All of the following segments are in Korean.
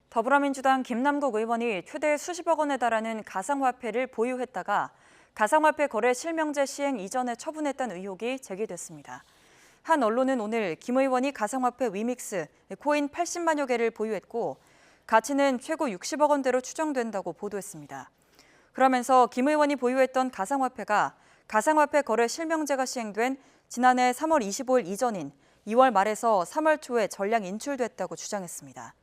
더불어민주당 김남국 의원이 최대 수십억 원에 달하는 가상화폐를 보유했다가 가상화폐 거래 실명제 시행 이전에 처분했다는 의혹이 제기됐습니다. 한 언론은 오늘 김 의원이 가상화폐 위믹스, 코인 80만여 개를 보유했고 가치는 최고 60억 원대로 추정된다고 보도했습니다. 그러면서 김 의원이 보유했던 가상화폐가 가상화폐 거래 실명제가 시행된 지난해 3월 25일 이전인 2월 말에서 3월 초에 전량 인출됐다고 주장했습니다.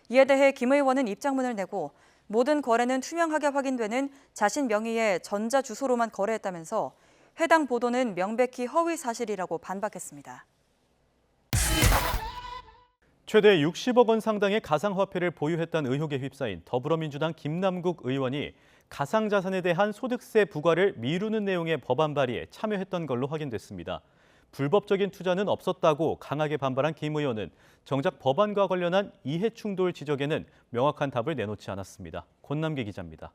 이에 대해 김 의원은 입장문을 내고 모든 거래는 투명하게 확인되는 자신 명의의 전자주소로만 거래했다면서 해당 보도는 명백히 허위 사실이라고 반박했습니다. 최대 60억 원 상당의 가상화폐를 보유했다는 의혹에 휩싸인 더불어민주당 김남국 의원이 가상자산에 대한 소득세 부과를 미루는 내용의 법안 발의에 참여했던 걸로 확인됐습니다. 불법적인 투자는 없었다고 강하게 반발한 김 의원은 정작 법안과 관련한 이해충돌 지적에는 명확한 답을 내놓지 않았습니다. 권남기 기자입니다.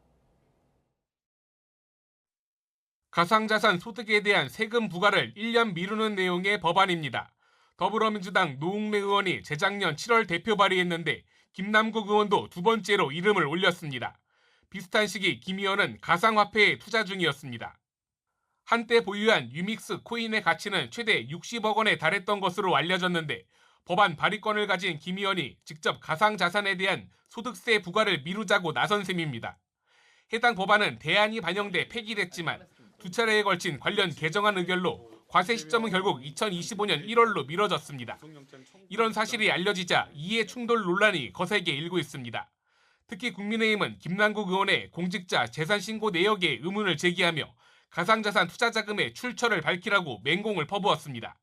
가상자산 소득에 대한 세금 부과를 1년 미루는 내용의 법안입니다. 더불어민주당 노웅래 의원이 재작년 7월 대표 발의했는데 김남국 의원도 두 번째로 이름을 올렸습니다. 비슷한 시기 김 의원은 가상화폐에 투자 중이었습니다. 한때 보유한 유믹스 코인의 가치는 최대 60억 원에 달했던 것으로 알려졌는데 법안 발의권을 가진 김 의원이 직접 가상자산에 대한 소득세 부과를 미루자고 나선 셈입니다. 해당 법안은 대안이 반영돼 폐기됐지만 두 차례에 걸친 관련 개정안 의결로 과세 시점은 결국 2025년 1월로 미뤄졌습니다. 이런 사실이 알려지자 이해 충돌 논란이 거세게 일고 있습니다. 특히 국민의힘은 김남국 의원의 공직자 재산 신고 내역에 의문을 제기하며 가상자산 투자 자금의 출처를 밝히라고 맹공을 퍼부었습니다.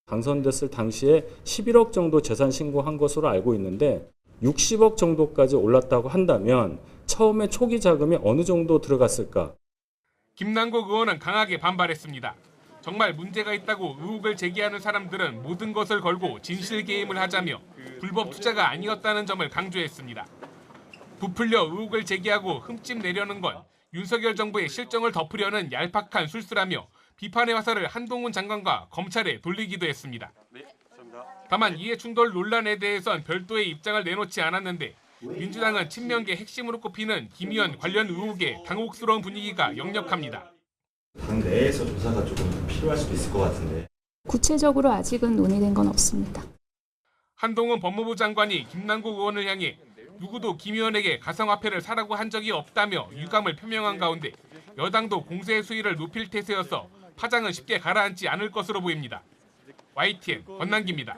당선됐을 당시에 11억 정도 재산 신고한 것으로 알고 있는데 60억 정도까지 올랐다고 한다면 처음에 초기 자금이 어느 정도 들어갔을까? 김남국 의원은 강하게 반발했습니다. 정말 문제가 있다고 의혹을 제기하는 사람들은 모든 것을 걸고 진실 게임을 하자며 불법 투자가 아니었다는 점을 강조했습니다. 부풀려 의혹을 제기하고 흠집 내려는 건 윤석열 정부의 실정을 덮으려는 얄팍한 술수라며 비판의 화살을 한동훈 장관과 검찰에 돌리기도 했습니다. 다만 이해충돌 논란에 대해선 별도의 입장을 내놓지 않았는데 민주당은 친명계 핵심으로 꼽히는 김 의원 관련 의혹에 당혹스러운 분위기가 역력합니다. 당 내에서 조사가 조금 필요할 수도 있을 것 같은데. 구체적으로 아직은 논의된 건 없습니다. 한동훈 법무부 장관이 김남국 의원을 향해 누구도 김 의원에게 가상화폐를 사라고 한 적이 없다며 유감을 표명한 가운데 여당도 공세의 수위를 높일 태세여서 파장은 쉽게 가라앉지 않을 것으로 보입니다. YTN 권남기입니다.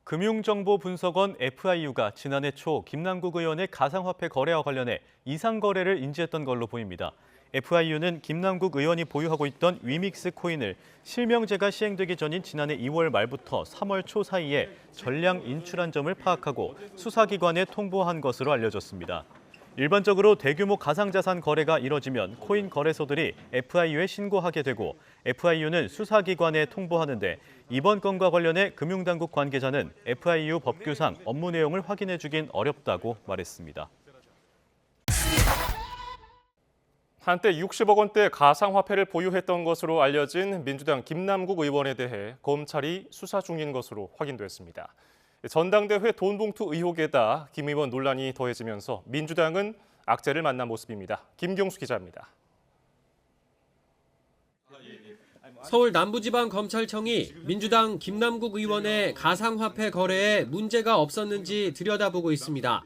금융정보분석원 FIU가 지난해 초 김남국 의원의 가상화폐 거래와 관련해 이상 거래를 인지했던 걸로 보입니다. FIU는 김남국 의원이 보유하고 있던 위믹스 코인을 실명제가 시행되기 전인 지난해 2월 말부터 3월 초 사이에 전량 인출한 점을 파악하고 수사기관에 통보한 것으로 알려졌습니다. 일반적으로 대규모 가상자산 거래가 이뤄지면 코인 거래소들이 FIU에 신고하게 되고 FIU는 수사기관에 통보하는데 이번 건과 관련해 금융당국 관계자는 FIU 법규상 업무 내용을 확인해 주긴 어렵다고 말했습니다. 한때 60억 원대 가상화폐를 보유했던 것으로 알려진 민주당 김남국 의원에 대해 검찰이 수사 중인 것으로 확인됐습니다. 전당대회 돈봉투 의혹에다 김 의원 논란이 더해지면서 민주당은 악재를 만난 모습입니다. 김경수 기자입니다. 서울 남부지방검찰청이 민주당 김남국 의원의 가상화폐 거래에 문제가 없었는지 들여다보고 있습니다.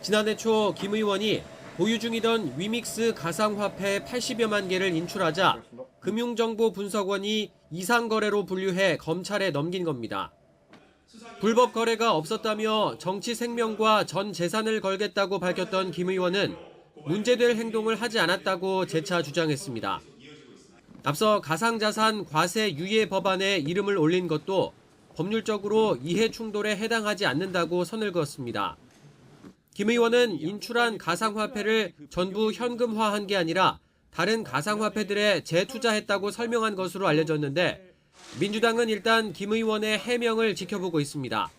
지난해 초 김 의원이 보유 중이던 위믹스 가상화폐 80여만 개를 인출하자 금융정보분석원이 이상거래로 분류해 검찰에 넘긴 겁니다. 불법 거래가 없었다며 정치 생명과 전 재산을 걸겠다고 밝혔던 김 의원은 문제될 행동을 하지 않았다고 재차 주장했습니다. 앞서 가상자산 과세 유예 법안에 이름을 올린 것도 법률적으로 이해 충돌에 해당하지 않는다고 선을 그었습니다. 김 의원은 인출한 가상화폐를 전부 현금화한 게 아니라 다른 가상화폐들에 재투자했다고 설명한 것으로 알려졌는데 민주당은 일단 김 의원의 해명을 지켜보고 있습니다.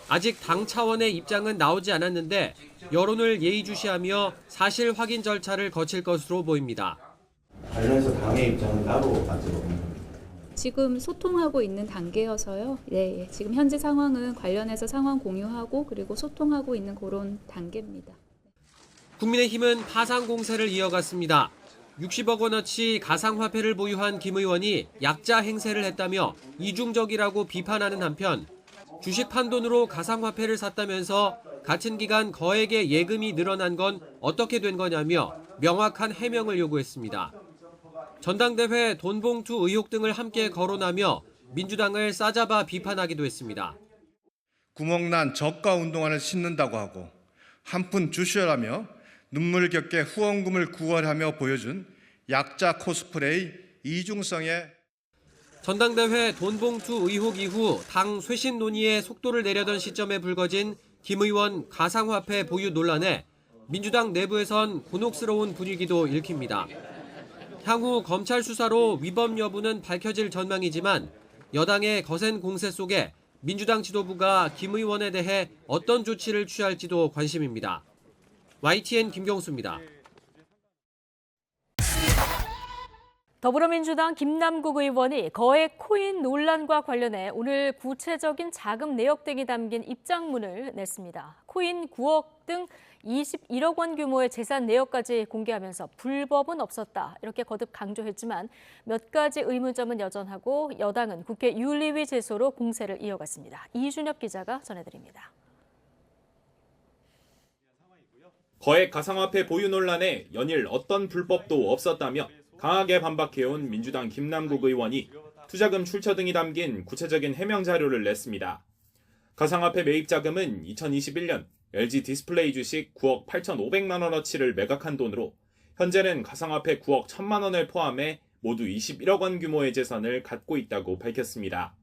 아직 당 차원의 입장은 나오지 않았는데 여론을 예의주시하며 사실 확인 절차를 거칠 것으로 보입니다. 관련해서 당의 입장은 따로 가지고 지금 소통하고 있는 단계여서요. 네, 지금 현재 상황은 관련해서 상황 공유하고 그리고 소통하고 있는 그런 단계입니다. 국민의힘은 파상 공세를 이어갔습니다. 60억 원어치 가상화폐를 보유한 김 의원이 약자 행세를 했다며 이중적이라고 비판하는 한편 주식 판돈으로 가상화폐를 샀다면서 같은 기간 거액의 예금이 늘어난 건 어떻게 된 거냐며 명확한 해명을 요구했습니다. 전당대회 돈봉투 의혹 등을 함께 거론하며 민주당을 싸잡아 비판하기도 했습니다. 구멍난 저가 운동화를 신는다고 하고 한 푼 주시라며 눈물겹게 후원금을 구걸하며 보여준 약자 코스프레의 이중성에 전당대회 돈봉투 의혹 이후 당 쇄신 논의에 속도를 내려던 시점에 불거진 김 의원 가상화폐 보유 논란에 민주당 내부에선 곤혹스러운 분위기도 읽힙니다. 향후 검찰 수사로 위법 여부는 밝혀질 전망이지만 여당의 거센 공세 속에 민주당 지도부가 김 의원에 대해 어떤 조치를 취할지도 관심입니다. YTN 김경수입니다. 더불어민주당 김남국 의원이 거액 코인 논란과 관련해 오늘 구체적인 자금 내역 등이 담긴 입장문을 냈습니다. 코인 9억 등 21억 원 규모의 재산 내역까지 공개하면서 불법은 없었다 이렇게 거듭 강조했지만 몇 가지 의문점은 여전하고 여당은 국회 윤리위 제소로 공세를 이어갔습니다. 이준엽 기자가 전해드립니다. 거액 가상화폐 보유 논란에 연일 어떤 불법도 없었다며 강하게 반박해온 민주당 김남국 의원이 투자금 출처 등이 담긴 구체적인 해명 자료를 냈습니다. 가상화폐 매입 자금은 2021년 LG 디스플레이 주식 9억 8,500만 원어치를 매각한 돈으로 현재는 가상화폐 9억 1,000만 원을 포함해 모두 21억 원 규모의 재산을 갖고 있다고 밝혔습니다.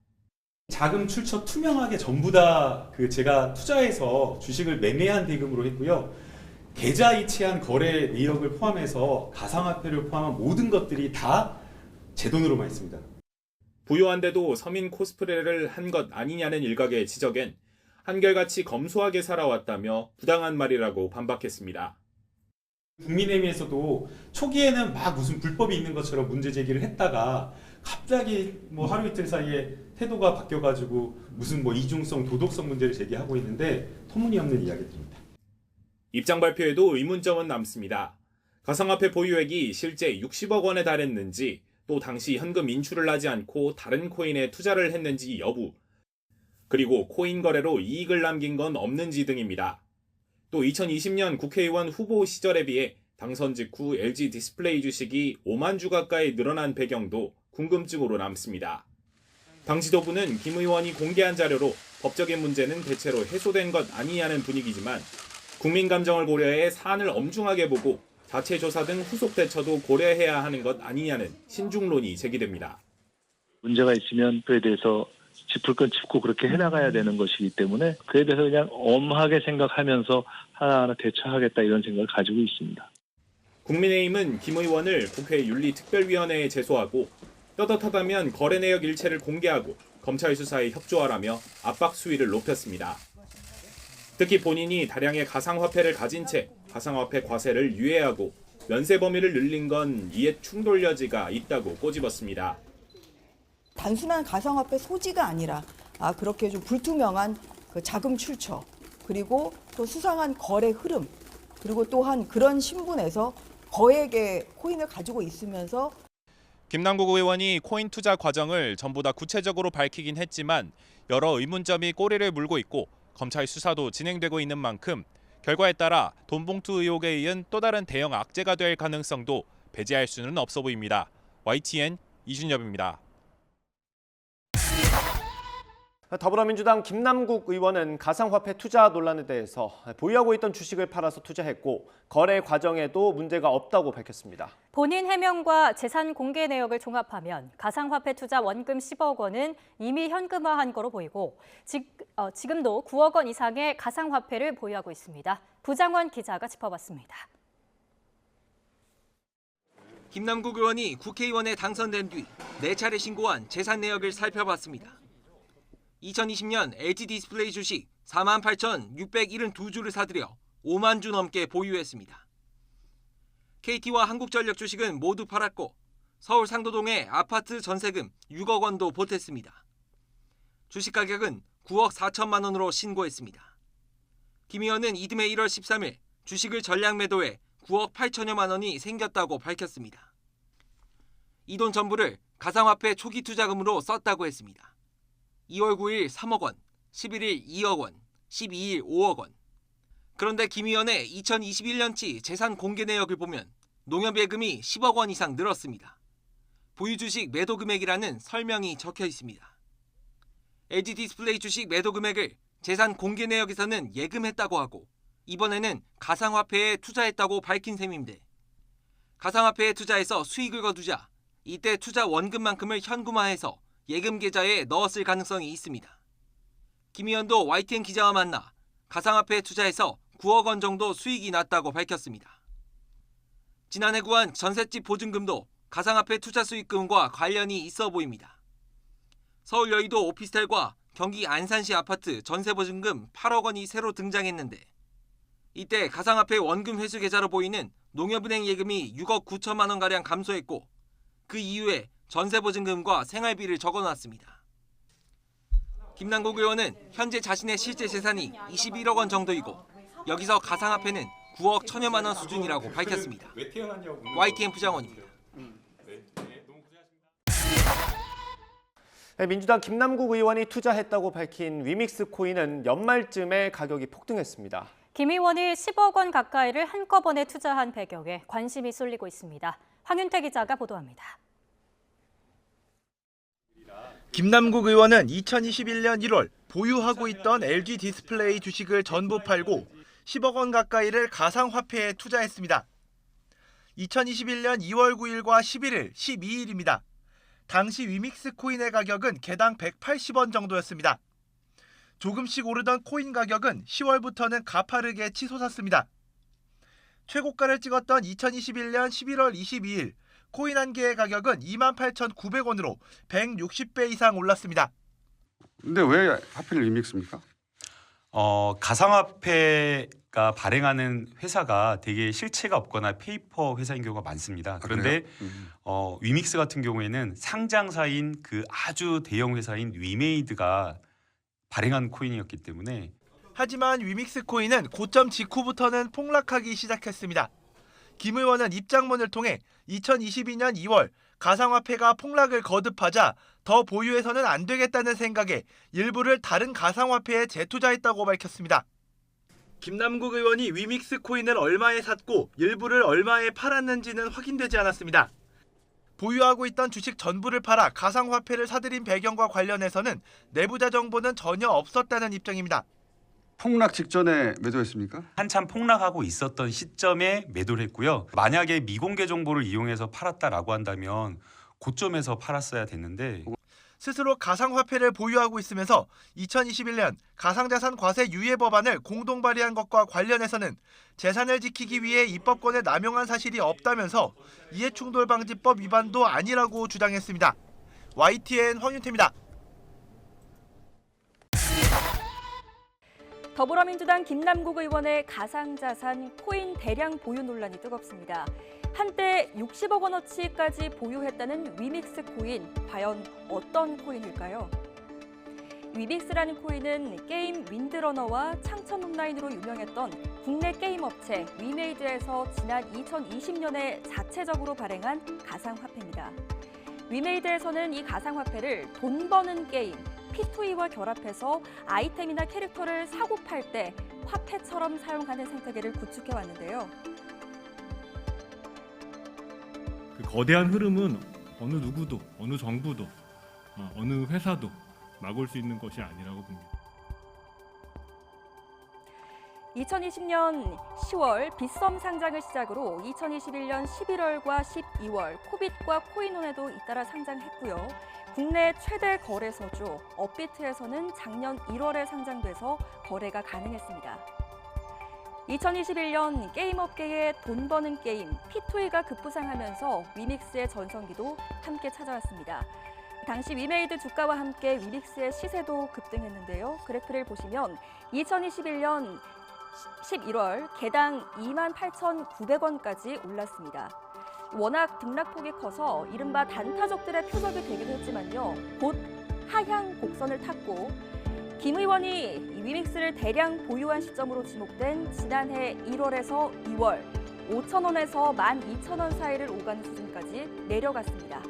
자금 출처 투명하게 전부 다 제가 투자해서 주식을 매매한 대금으로 했고요. 계좌 이체한 거래 내역을 포함해서 가상화폐를 포함한 모든 것들이 다 제 돈으로만 했습니다. 부유한데도 서민 코스프레를 한 것 아니냐는 일각의 지적엔 한결같이 검소하게 살아왔다며 부당한 말이라고 반박했습니다. 국민의힘에서도 초기에는 막 무슨 불법이 있는 것처럼 문제 제기를 했다가 갑자기 하루 이틀 사이에 태도가 바뀌어가지고 무슨 이중성, 도덕성 문제를 제기하고 있는데 터무니없는 이야기들입니다. 입장 발표에도 의문점은 남습니다. 가상화폐 보유액이 실제 60억 원에 달했는지 또 당시 현금 인출을 하지 않고 다른 코인에 투자를 했는지 여부, 그리고 코인 거래로 이익을 남긴 건 없는지 등입니다. 또 2020년 국회의원 후보 시절에 비해 당선 직후 LG 디스플레이 주식이 5만 주 가까이 늘어난 배경도 궁금증으로 남습니다. 당 지도부는 김 의원이 공개한 자료로 법적인 문제는 대체로 해소된 것 아니냐는 분위기지만 국민 감정을 고려해 사안을 엄중하게 보고 자체 조사 등 후속 대처도 고려해야 하는 것 아니냐는 신중론이 제기됩니다. 문제가 있으면 그에 대해서 짚을 건 짚고 그렇게 해나가야 되는 것이기 때문에 그에 대해서 그냥 엄하게 생각하면서 하나하나 대처하겠다 이런 생각을 가지고 있습니다. 국민의힘은 김 의원을 국회 윤리특별위원회에 제소하고 떳떳하다면 거래 내역 일체를 공개하고 검찰 수사에 협조하라며 압박 수위를 높였습니다. 특히 본인이 다량의 가상화폐를 가진 채 가상화폐 과세를 유예하고 면세 범위를 늘린 건 이해 충돌 여지가 있다고 꼬집었습니다. 단순한 가상화폐 소지가 아니라 그렇게 좀 불투명한 자금 출처, 그리고 또 수상한 거래 흐름, 그리고 또한 그런 신분에서 거액의 코인을 가지고 있으면서 김남국 의원이 코인 투자 과정을 전부 다 구체적으로 밝히긴 했지만 여러 의문점이 꼬리를 물고 있고 검찰 수사도 진행되고 있는 만큼 결과에 따라 돈봉투 의혹에 이은 또 다른 대형 악재가 될 가능성도 배제할 수는 없어 보입니다. YTN 이준엽입니다. 더불어민주당 김남국 의원은 가상화폐 투자 논란에 대해서 보유하고 있던 주식을 팔아서 투자했고 거래 과정에도 문제가 없다고 밝혔습니다. 본인 해명과 재산 공개 내역을 종합하면 가상화폐 투자 원금 10억 원은 이미 현금화한 거로 보이고 지금도 9억 원 이상의 가상화폐를 보유하고 있습니다. 부장원 기자가 짚어봤습니다. 김남국 의원이 국회의원에 당선된 뒤 4차례 신고한 재산 내역을 살펴봤습니다. 2020년 LG 디스플레이 주식 48,672주를 사들여 5만 주 넘게 보유했습니다. KT와 한국전력 주식은 모두 팔았고 서울 상도동의 아파트 전세금 6억 원도 보탰습니다. 주식 가격은 9억 4천만 원으로 신고했습니다. 김 의원은 이듬해 1월 13일 주식을 전량 매도해 9억 8천여만 원이 생겼다고 밝혔습니다. 이 돈 전부를 가상화폐 초기 투자금으로 썼다고 했습니다. 2월 9일 3억 원, 11일 2억 원, 12일 5억 원. 그런데 김 의원의 2021년치 재산 공개 내역을 보면 농협 예금이 10억 원 이상 늘었습니다. 보유 주식 매도 금액이라는 설명이 적혀 있습니다. LG 디스플레이 주식 매도 금액을 재산 공개 내역에서는 예금했다고 하고 이번에는 가상화폐에 투자했다고 밝힌 셈인데 가상화폐에 투자해서 수익을 거두자 이때 투자 원금만큼을 현금화해서 예금 계좌에 넣었을 가능성이 있습니다. 김 의원도 YTN 기자와 만나 가상화폐에 투자해서 9억 원 정도 수익이 났다고 밝혔습니다. 지난해 구한 전셋집 보증금도 가상화폐 투자 수익금과 관련이 있어 보입니다. 서울 여의도 오피스텔과 경기 안산시 아파트 전세보증금 8억 원이 새로 등장했는데 이때 가상화폐 원금 회수 계좌로 보이는 농협은행 예금이 6억 9천만 원가량 감소했고 그 이후에 전세보증금과 생활비를 적어놨습니다. 김남국 의원은 현재 자신의 실제 재산이 21억 원 정도이고 여기서 가상화폐는 9억 1천여만 원 수준이라고 밝혔습니다. YTN 부장원입니다. 민주당 김남국 의원이 투자했다고 밝힌 위믹스 코인은 연말쯤에 가격이 폭등했습니다. 김 의원이 10억 원 가까이를 한꺼번에 투자한 배경에 관심이 쏠리고 있습니다. 황윤태 기자가 보도합니다. 김남국 의원은 2021년 1월 보유하고 있던 LG 디스플레이 주식을 전부 팔고 10억 원 가까이를 가상화폐에 투자했습니다. 2021년 2월 9일과 11일, 12일입니다. 당시 위믹스 코인의 가격은 개당 180원 정도였습니다. 조금씩 오르던 코인 가격은 10월부터는 가파르게 치솟았습니다. 최고가를 찍었던 2021년 11월 22일 코인 한 개의 가격은 28,900원으로 160배 이상 올랐습니다. 근데 왜 하필 위믹스입니까? 가상화폐가 발행하는 회사가 되게 실체가 없거나 페이퍼 회사인 경우가 많습니다. 그런데 위믹스 같은 경우에는 상장사인 그 아주 대형 회사인 위메이드가 발행한 코인이었기 때문에. 하지만 위믹스 코인은 고점 직후부터는 폭락하기 시작했습니다. 김 의원은 입장문을 통해 2022년 2월 가상화폐가 폭락을 거듭하자 더 보유해서는 안 되겠다는 생각에 일부를 다른 가상화폐에 재투자했다고 밝혔습니다. 김남국 의원이 위믹스 코인을 얼마에 샀고 일부를 얼마에 팔았는지는 확인되지 않았습니다. 보유하고 있던 주식 전부를 팔아 가상화폐를 사들인 배경과 관련해서는 내부자 정보는 전혀 없었다는 입장입니다. 폭락 직전에 매도했습니까? 한참 폭락하고 있었던 시점에 매도를 했고요. 만약에 미공개 정보를 이용해서 팔았다라고 한다면 고점에서 팔았어야 됐는데. 스스로 가상화폐를 보유하고 있으면서 2021년 가상자산 과세 유예 법안을 공동 발의한 것과 관련해서는 재산을 지키기 위해 입법권을 남용한 사실이 없다면서 이해충돌방지법 위반도 아니라고 주장했습니다. YTN 황윤태입니다. 더불어민주당 김남국 의원의 가상자산 코인 대량 보유 논란이 뜨겁습니다. 한때 60억 원어치까지 보유했다는 위믹스 코인, 과연 어떤 코인일까요? 위믹스라는 코인은 게임 윈드러너와 창천 온라인으로 유명했던 국내 게임 업체 위메이드에서 지난 2020년에 자체적으로 발행한 가상화폐입니다. 위메이드에서는 이 가상화폐를 돈 버는 게임, P2E와 결합해서 아이템이나 캐릭터를 사고 팔 때 화폐처럼 사용하는 생태계를 구축해 왔는데요. 그 거대한 흐름은 어느 누구도, 어느 정부도, 어느 회사도 막을 수 있는 것이 아니라고 봅니다. 2020년 10월 빗썸 상장을 시작으로 2021년 11월과 12월 코빗과 코인원에도 잇따라 상장했고요. 국내 최대 거래소죠. 업비트에서는 작년 1월에 상장돼서 거래가 가능했습니다. 2021년 게임업계의 돈 버는 게임 P2E가 급부상하면서 위믹스의 전성기도 함께 찾아왔습니다. 당시 위메이드 주가와 함께 위믹스의 시세도 급등했는데요. 그래프를 보시면 2021년 11월 개당 28,900원까지 올랐습니다. 워낙 등락폭이 커서 이른바 단타족들의 표적이 되기도 했지만요. 곧 하향 곡선을 탔고 김 의원이 위믹스를 대량 보유한 시점으로 지목된 지난해 1월에서 2월 5,000원에서 12,000원 사이를 오가는 수준까지 내려갔습니다.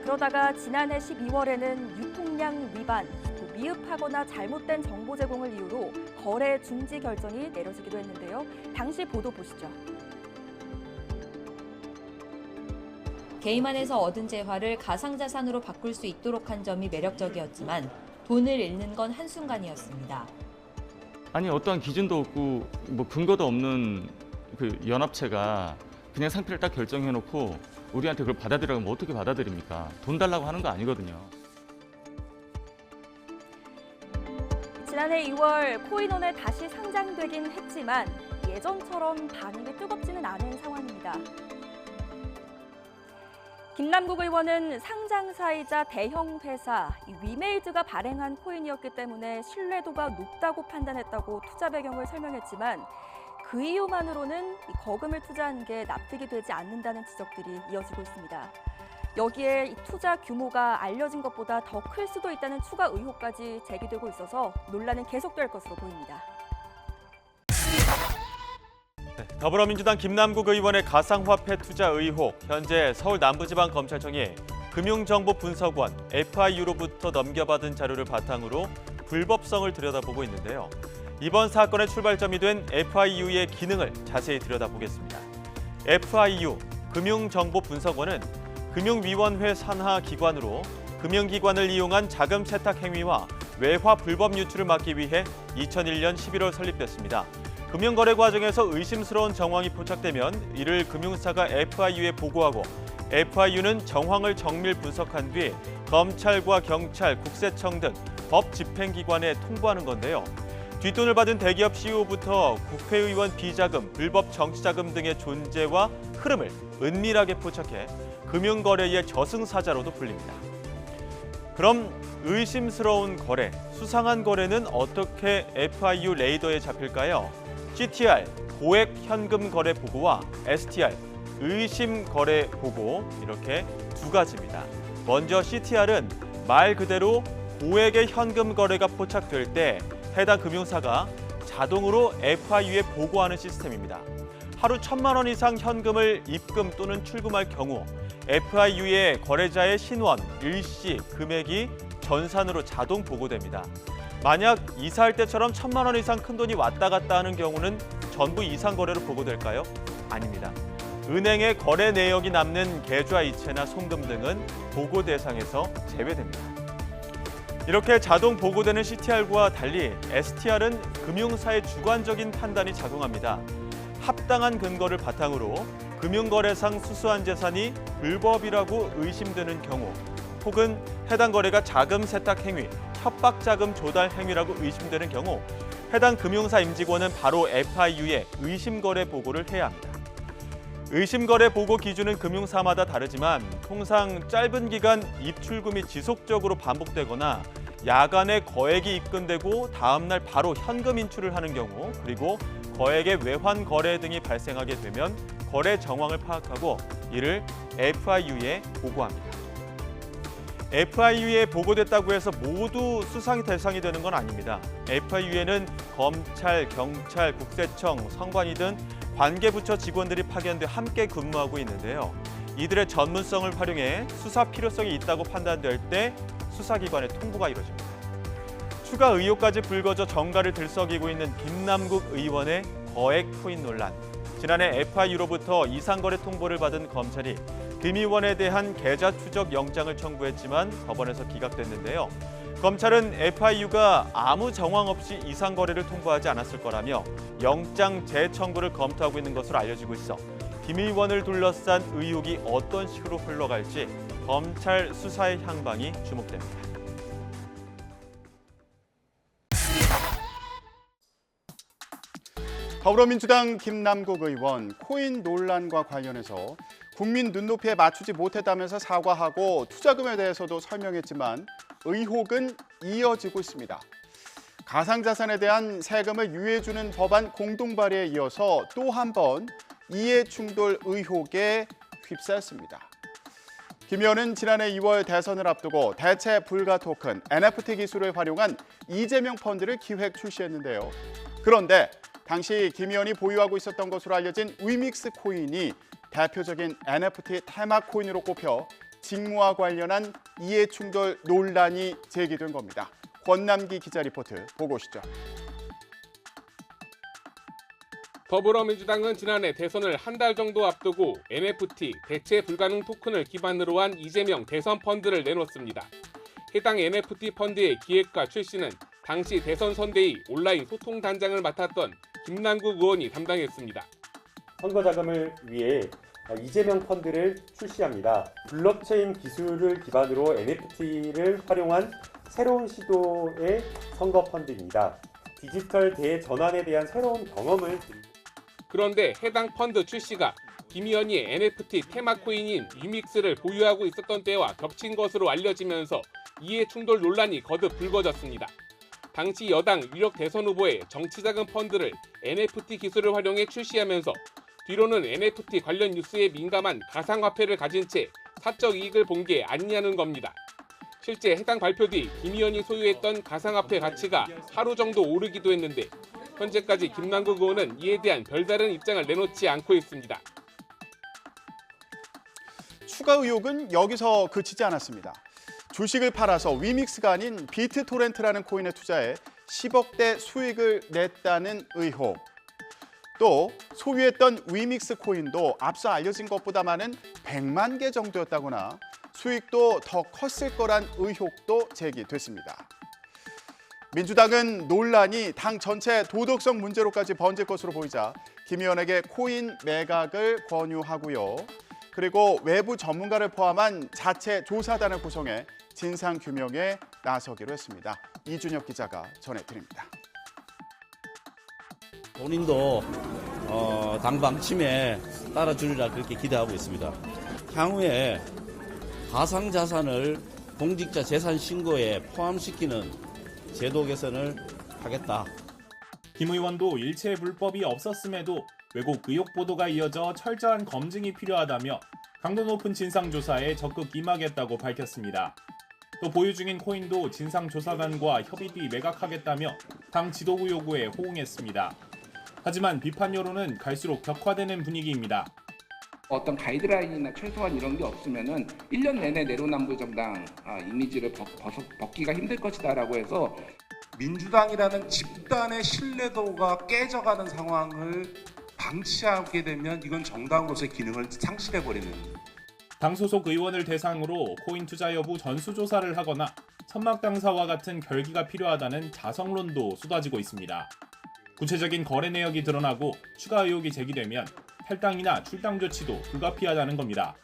그러다가 지난해 12월에는 유통량 위반, 미흡하거나 잘못된 정보 제공을 이유로 거래 중지 결정이 내려지기도 했는데요. 당시 보도 보시죠. 게임안에서 얻은 재화를 가상자산으로 바꿀 수 있도록 한 점이 매력적이었지만 돈을 잃는 건 한순간이었습니다. 아니 어떠한 기준도 없고 뭐 근거도 없는 그 연합체가 그냥 상태를 딱 결정해놓고 우리한테 그걸 받아들이라면 어떻게 받아들입니까? 돈 달라고 하는 거 아니거든요. 지난해 2월 코인원에 다시 상장되긴 했지만 예전처럼 반응이 뜨겁지는 않은 상황입니다. 김남국 의원은 상장사이자 대형 회사 위메이드가 발행한 코인이었기 때문에 신뢰도가 높다고 판단했다고 투자 배경을 설명했지만 그 이유만으로는 거금을 투자한 게 납득이 되지 않는다는 지적들이 이어지고 있습니다. 여기에 투자 규모가 알려진 것보다 더 클 수도 있다는 추가 의혹까지 제기되고 있어서 논란은 계속될 것으로 보입니다. 더불어민주당 김남국 의원의 가상화폐 투자 의혹, 현재 서울 남부지방검찰청이 금융정보분석원 FIU로부터 넘겨받은 자료를 바탕으로 불법성을 들여다보고 있는데요. 이번 사건의 출발점이 된 FIU의 기능을 자세히 들여다보겠습니다. FIU, 금융정보분석원은 금융위원회 산하 기관으로 금융기관을 이용한 자금 세탁 행위와 외화 불법 유출을 막기 위해 2001년 11월 설립됐습니다. 금융거래 과정에서 의심스러운 정황이 포착되면 이를 금융사가 FIU에 보고하고 FIU는 정황을 정밀 분석한 뒤 검찰과 경찰, 국세청 등 법 집행기관에 통보하는 건데요. 뒷돈을 받은 대기업 CEO부터 국회의원 비자금, 불법 정치자금 등의 존재와 흐름을 은밀하게 포착해 금융거래의 저승사자로도 불립니다. 그럼 의심스러운 거래, 수상한 거래는 어떻게 FIU 레이더에 잡힐까요? CTR, 고액 현금 거래 보고와 STR, 의심 거래 보고 이렇게 두 가지입니다. 먼저 CTR은 말 그대로 고액의 현금 거래가 포착될 때 해당 금융사가 자동으로 FIU에 보고하는 시스템입니다. 하루 1,000만 원 이상 현금을 입금 또는 출금할 경우 FIU에 거래자의 신원, 일시, 금액이 전산으로 자동 보고됩니다. 만약 이사할 때처럼 1,000만 원 이상 큰 돈이 왔다 갔다 하는 경우는 전부 이상 거래로 보고될까요? 아닙니다. 은행의 거래 내역이 남는 계좌이체나 송금 등은 보고 대상에서 제외됩니다. 이렇게 자동 보고되는 CTR과 달리 STR은 금융사의 주관적인 판단이 작용합니다. 합당한 근거를 바탕으로 금융거래상 수수한 재산이 불법이라고 의심되는 경우 혹은 해당 거래가 자금 세탁 행위, 협박 자금 조달 행위라고 의심되는 경우 해당 금융사 임직원은 바로 FIU에 의심거래 보고를 해야 합니다. 의심거래 보고 기준은 금융사마다 다르지만 통상 짧은 기간 입출금이 지속적으로 반복되거나 야간에 거액이 입금되고 다음 날 바로 현금 인출을 하는 경우 그리고 거액의 외환 거래 등이 발생하게 되면 거래 정황을 파악하고 이를 FIU에 보고합니다. FIU에 보고됐다고 해서 모두 수상 대상이 되는 건 아닙니다. FIU에는 검찰, 경찰, 국세청, 선관위 등 관계부처 직원들이 파견돼 함께 근무하고 있는데요. 이들의 전문성을 활용해 수사 필요성이 있다고 판단될 때 수사기관에 통보가 이루어집니다. 추가 의혹까지 불거져 정가를 들썩이고 있는 김남국 의원의 거액 코인 논란. 지난해 FIU로부터 이상거래 통보를 받은 검찰이 김 의원에 대한 계좌 추적 영장을 청구했지만 법원에서 기각됐는데요. 검찰은 FIU가 아무 정황 없이 이상거래를 통보하지 않았을 거라며 영장 재청구를 검토하고 있는 것으로 알려지고 있어 김 의원을 둘러싼 의혹이 어떤 식으로 흘러갈지 검찰 수사의 향방이 주목됩니다. 더불어민주당 김남국 의원 코인 논란과 관련해서 국민 눈높이에 맞추지 못했다면서 사과하고 투자금에 대해서도 설명했지만 의혹은 이어지고 있습니다. 가상자산에 대한 세금을 유예해주는 법안 공동 발의에 이어서 또 한 번 이해충돌 의혹에 휩싸였습니다. 김 의원은 지난해 2월 대선을 앞두고 대체 불가 토큰 NFT 기술을 활용한 이재명 펀드를 기획 출시했는데요. 그런데 당시 김 의원이 보유하고 있었던 것으로 알려진 위믹스 코인이 대표적인 NFT 테마 코인으로 꼽혀 직무와 관련한 이해충돌 논란이 제기된 겁니다. 권남기 기자 리포트 보고 오시죠. 더불어민주당은 지난해 대선을 한 달 정도 앞두고 NFT 대체 불가능 토큰을 기반으로 한 이재명 대선 펀드를 내놓습니다. 해당 NFT 펀드의 기획과 출시는 당시 대선 선대위 온라인 소통 단장을 맡았던 김남국 의원이 담당했습니다. 선거 자금을 위해 이재명 펀드를 출시합니다. 블록체인 기술을 기반으로 NFT를 활용한 새로운 시도의 선거 펀드입니다. 디지털 대전환에 대한 새로운 경험을 그런데 해당 펀드 출시가 김 의원이 NFT 테마 코인인 위믹스를 보유하고 있었던 때와 겹친 것으로 알려지면서 이해 충돌 논란이 거듭 불거졌습니다. 당시 여당 유력 대선 후보의 정치자금 펀드를 NFT 기술을 활용해 출시하면서 뒤로는 NFT 관련 뉴스에 민감한 가상화폐를 가진 채 사적 이익을 본 게 아니냐는 겁니다. 실제 해당 발표 뒤 김 의원이 소유했던 가상화폐 가치가 하루 정도 오르기도 했는데 현재까지 김남국 의원은 이에 대한 별다른 입장을 내놓지 않고 있습니다. 추가 의혹은 여기서 그치지 않았습니다. 주식을 팔아서 위믹스가 아닌 비트토렌트라는 코인에 투자해 10억대 수익을 냈다는 의혹. 또 소유했던 위믹스 코인도 앞서 알려진 것보다 많은 100만 개 정도였다거나 수익도 더 컸을 거란 의혹도 제기됐습니다. 민주당은 논란이 당 전체 도덕성 문제로까지 번질 것으로 보이자 김 의원에게 코인 매각을 권유하고요. 그리고 외부 전문가를 포함한 자체 조사단을 구성해 진상규명에 나서기로 했습니다. 이준혁 기자가 전해드립니다. 본인도 당 방침에 따라주리라 그렇게 기대하고 있습니다. 향후에 가상자산을 공직자 재산 신고에 포함시키는 제도 개선을 하겠다. 김 의원도 일체 불법이 없었음에도 왜곡 의혹 보도가 이어져 철저한 검증이 필요하다며 강도 높은 진상조사에 적극 임하겠다고 밝혔습니다. 또 보유 중인 코인도 진상조사단과 협의 뒤 매각하겠다며 당 지도부 요구에 호응했습니다. 하지만 비판 여론은 갈수록 격화되는 분위기입니다. 어떤 가이드라인이나 최소한 이런 게 없으면은 1년 내내 내로남불 정당 이미지를 벗기가 힘들 것이다라고 해서 민주당이라는 집단의 신뢰도가 깨져가는 상황을 방치하게 되면 이건 정당으로서의 기능을 상실해버리는. 당 소속 의원을 대상으로 코인 투자 여부 전수조사를 하거나 천막당사와 같은 결기가 필요하다는 자성론도 쏟아지고 있습니다. 구체적인 거래 내역이 드러나고 추가 의혹이 제기되면 탈당이나 출당 조치도 불가피하다는 겁니다.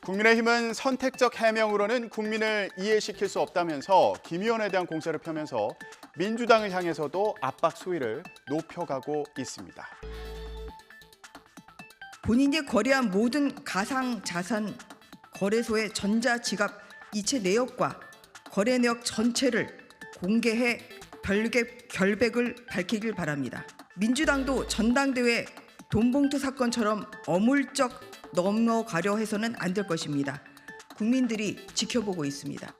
국민의힘은 선택적 해명으로는 국민을 이해시킬 수 없다면서 김 의원에 대한 공세를 펴면서 민주당을 향해서도 압박 수위를 높여가고 있습니다. 본인이 거래한 모든 가상자산 거래소의 전자지갑 이체 내역과 거래 내역 전체를 공개해 결백을 밝히길 바랍니다. 민주당도 전당대회 돈봉투 사건처럼 어물쩍 넘어가려 해서는 안 될 것입니다. 국민들이 지켜보고 있습니다.